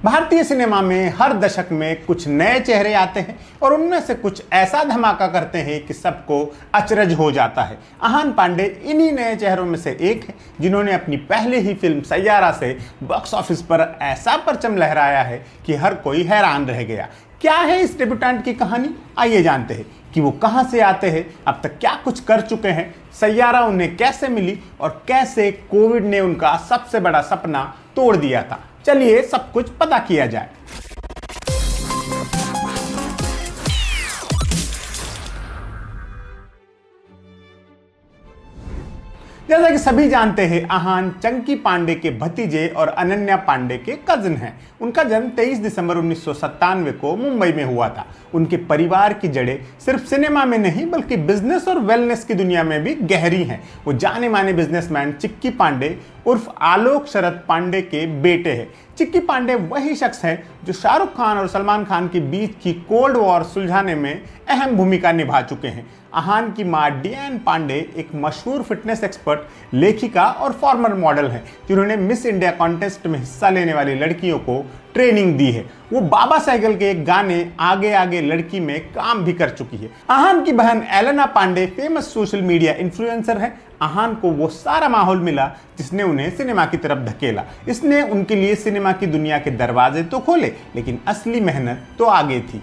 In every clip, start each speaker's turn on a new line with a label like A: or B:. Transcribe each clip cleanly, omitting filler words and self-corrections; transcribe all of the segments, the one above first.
A: भारतीय सिनेमा में हर दशक में कुछ नए चेहरे आते हैं और उनमें से कुछ ऐसा धमाका करते हैं कि सबको अचरज हो जाता है। अहान पांडे इन्हीं नए चेहरों में से एक है जिन्होंने अपनी पहली ही फिल्म सैयारा से बॉक्स ऑफिस पर ऐसा परचम लहराया है कि हर कोई हैरान रह गया। क्या है इस डेब्यूटेंट की कहानी, आइए जानते हैं कि वो कहां से आते हैं, अब तक क्या कुछ कर चुके हैं, सैयारा उन्हें कैसे मिली और कैसे कोविड ने उनका सबसे बड़ा सपना तोड़ दिया था। चलिए सब कुछ पता किया जाए। जैसा कि सभी जानते हैं, अहान चंकी पांडे के भतीजे और अनन्या पांडे के कजिन हैं। उनका जन्म 23 दिसंबर 1997 को मुंबई में हुआ था। उनके परिवार की जड़ें सिर्फ सिनेमा में नहीं बल्कि बिजनेस और वेलनेस की दुनिया में भी गहरी हैं। वो जाने माने बिजनेसमैन चिक्की पांडे उर्फ आलोक शरद पांडे के बेटे हैं। चिक्की पांडे वही शख्स है जो शाहरुख खान और सलमान खान के बीच की कोल्ड वॉर सुलझाने में अहम भूमिका निभा चुके हैं। अहान की मां डियान पांडे एक मशहूर फिटनेस एक्सपर्ट, लेखिका और फॉर्मर मॉडल हैं जिन्होंने मिस इंडिया कॉन्टेस्ट में हिस्सा लेने वाली लड़कियों को ट्रेनिंग दी है। वो बाबा साइकिल के एक गाने आगे आगे लड़की में काम भी कर चुकी है। अहान की बहन Alanna Panday famous social media influencer है। अहान को वो सारा माहौल मिला जिसने उन्हें सिनेमा की तरफ धकेला। इसने उनके लिए सिनेमा की दुनिया के दरवाजे तो खोले, लेकिन असली मेहनत तो आगे थी।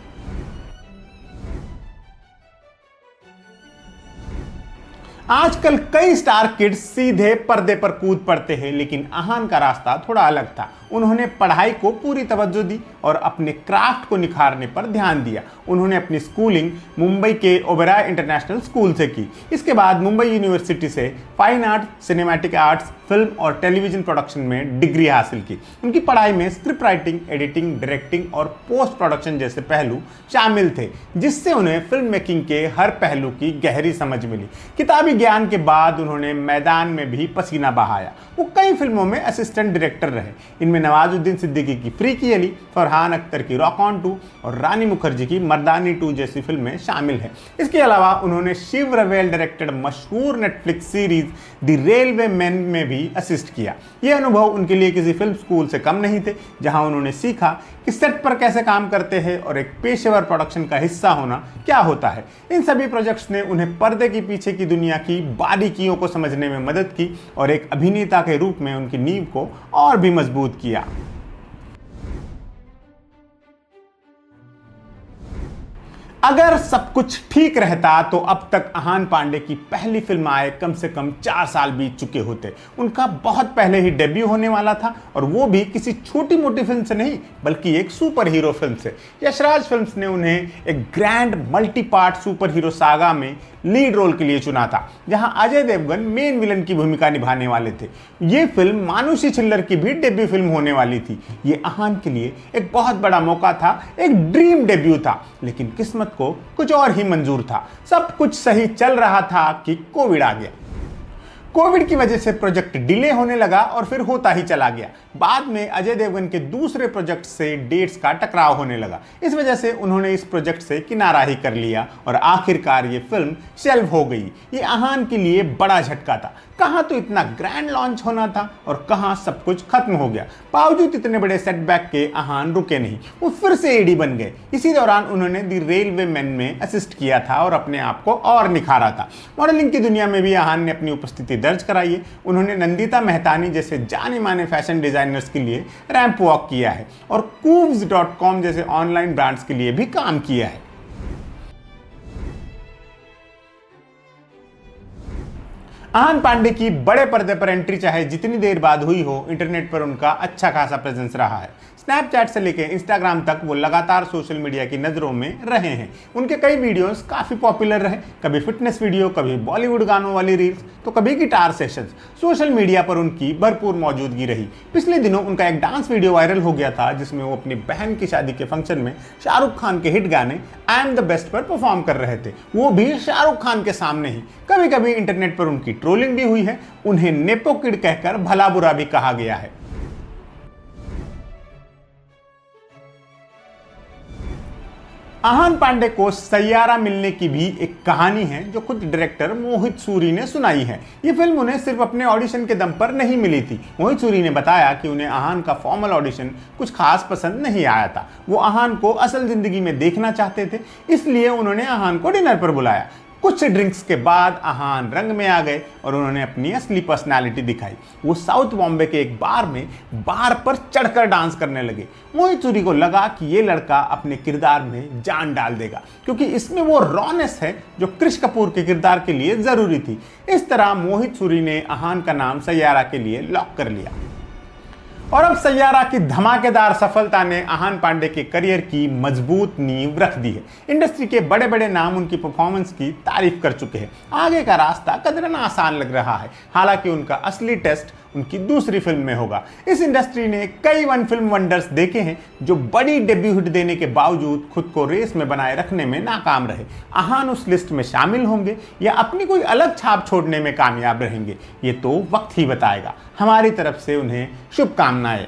A: आजकल कई स्टार किड्स सीधे पर्दे पर कूद पड़ते हैं, लेकिन अहान का रास्ता थोड़ा अलग था। उन्होंने पढ़ाई को पूरी तवज्जो दी और अपने क्राफ्ट को निखारने पर ध्यान दिया। उन्होंने अपनी स्कूलिंग मुंबई के ओबेरॉय इंटरनेशनल स्कूल से की। इसके बाद मुंबई यूनिवर्सिटी से fine art, cinematic arts, film और टेलीविजन प्रोडक्शन में डिग्री हासिल की। उनकी पढ़ाई में स्क्रिप्ट राइटिंग, एडिटिंग, डायरेक्टिंग और पोस्ट प्रोडक्शन जैसे पहलू शामिल थे, जिससे उन्हें फिल्म मेकिंग के हर पहलू की गहरी समझ मिली। किताबी ज्ञान के बाद उन्होंने मैदान में भी पसीना बहाया। वो कई फिल्मों में असिस्टेंट डायरेक्टर रहे। इनमें नवाजुद्दीन सिद्दीकी की फ्री की अली, फरहान अख्तर की रॉक ऑन 2 और रानी मुखर्जी की मर्दानी 2 जैसी फिल्में शामिल हैं। इसके अलावा उन्होंने शिव रवेल डायरेक्टेड मशहूर Netflix series the railway man में भी असिस्ट किया। ये अनुभव उनके लिए किसी फिल्म स्कूल से कम नहीं थे, जहां उन्होंने सीखा कि सेट पर कैसे काम करते हैं और एक पेशेवर प्रोडक्शन का हिस्सा होना क्या होता है। इन सभी प्रोजेक्ट्स ने उन्हें पर्दे के पीछे की दुनिया की बारीकियों को समझने में मदद की और एक अभिनेता के रूप में उनकी नींव को और भी मजबूत किया। अगर सब कुछ ठीक रहता तो अब तक अहान पांडे की पहली फिल्म आए कम से कम 4 साल बीत चुके होते। उनका बहुत पहले ही डेब्यू होने वाला था, और वो भी किसी छोटी मोटी फिल्म से नहीं बल्कि एक सुपर हीरो फिल्म से। यशराज फिल्म्स ने उन्हें एक grand multi part super hero saga में लीड रोल के लिए चुना था, जहां अजय देवगन मेन विलन की भूमिका निभाने वाले थे। ये फिल्म मानुषी छिल्लर की भी डेब्यू फिल्म होने वाली थी। ये अहान के लिए एक बहुत बड़ा मौका था, एक ड्रीम डेब्यू था, लेकिन किस्मत को कुछ और ही मंजूर था। सब कुछ सही चल रहा था कि कोविड आ गया। कोविड की वजह से प्रोजेक्ट डिले होने लगा और फिर होता ही चला गया। बाद में अजय देवगन के दूसरे प्रोजेक्ट से डेट्स का टकराव होने लगा। इस वजह से उन्होंने इस प्रोजेक्ट से किनारा ही कर लिया और आखिरकार ये फिल्म शेल्व हो गई। ये अहान के लिए बड़ा झटका था। कहां तो इतना ग्रैंड लॉन्च होना था और कहां सब कुछ खत्म हो गया। बावजूद इतने बड़े सेटबैक के अहान रुके नहीं, वो फिर से एडी बन गए। इसी दौरान उन्होंने द रेलवे मैन में असिस्ट किया था और अपने आप को और निखारा था। मॉडलिंग की दुनिया में भी अहान ने अपनी उपस्थिति दर्ज कराई है। उन्होंने नंदिता मेहतानी जैसे जाने माने फैशन डिजाइनर्स के लिए रैंप वॉक किया है और Coovs.com जैसे ऑनलाइन ब्रांड्स के लिए भी काम किया है। अहान पांडे की बड़े पर्दे पर एंट्री चाहे जितनी देर बाद हुई हो, इंटरनेट पर उनका अच्छा खासा प्रेजेंस रहा है। स्नैपचैट से लेकर इंस्टाग्राम तक वो लगातार सोशल मीडिया की नज़रों में रहे हैं। उनके कई वीडियोस काफ़ी पॉपुलर रहे, कभी फिटनेस वीडियो, कभी बॉलीवुड गानों वाली रील्स, तो कभी गिटार सेशंस। सोशल मीडिया पर उनकी भरपूर मौजूदगी रही। पिछले दिनों उनका एक डांस वीडियो वायरल हो गया था जिसमें वो अपनी बहन की शादी के फंक्शन में शाहरुख खान के हिट गाने आई एम द बेस्ट पर परफॉर्म कर रहे थे, वो भी शाहरुख खान के सामने ही। कभी कभी इंटरनेट पर उनकी ट्रोलिंग भी हुई है। उन्हें नेपो किड कहकर भला बुरा भी कहा गया है। आहान पांडे को सैयारा मिलने की भी एक कहानी है जो खुद डायरेक्टर मोहित सूरी ने सुनाई है। ये फिल्म उन्हें सिर्फ अपने ऑडिशन के दम पर नहीं मिली थी। मोहित सूरी ने बताया कि उन्हें आहान का फॉर्मल ऑडिशन कुछ खास पसंद नहीं आया था। वो आहान को असल जिंदगी में देखना चाहते थे, इसलिए उन्होंने आहान को डिनर पर बुलाया। कुछ ड्रिंक्स के बाद आहान रंग में आ गए और उन्होंने अपनी असली पर्सनालिटी दिखाई। वो साउथ बॉम्बे के एक बार में बार पर चढ़कर डांस करने लगे। मोहित सूरी को लगा कि ये लड़का अपने किरदार में जान डाल देगा, क्योंकि इसमें वो रॉनेस है जो क्रिश कपूर के किरदार के लिए जरूरी थी। इस तरह मोहित सूरी ने आहान का नाम सैयारा के लिए लॉक कर लिया। और अब सैयारा की धमाकेदार सफलता ने आहान पांडे के करियर की मजबूत नींव रख दी है। इंडस्ट्री के बड़े बड़े नाम उनकी परफॉर्मेंस की तारीफ कर चुके हैं। आगे का रास्ता कदरन आसान लग रहा है। हालांकि उनका असली टेस्ट उनकी दूसरी फिल्म में होगा। इस इंडस्ट्री ने कई वन फिल्म वंडर्स देखे हैं जो बड़ी डेब्यू हिट देने के बावजूद खुद को रेस में बनाए रखने में नाकाम रहे। आहान उस लिस्ट में शामिल होंगे या अपनी कोई अलग छाप छोड़ने में कामयाब रहेंगे, ये तो वक्त ही बताएगा। हमारी तरफ से उन्हें शुभकामनाएं।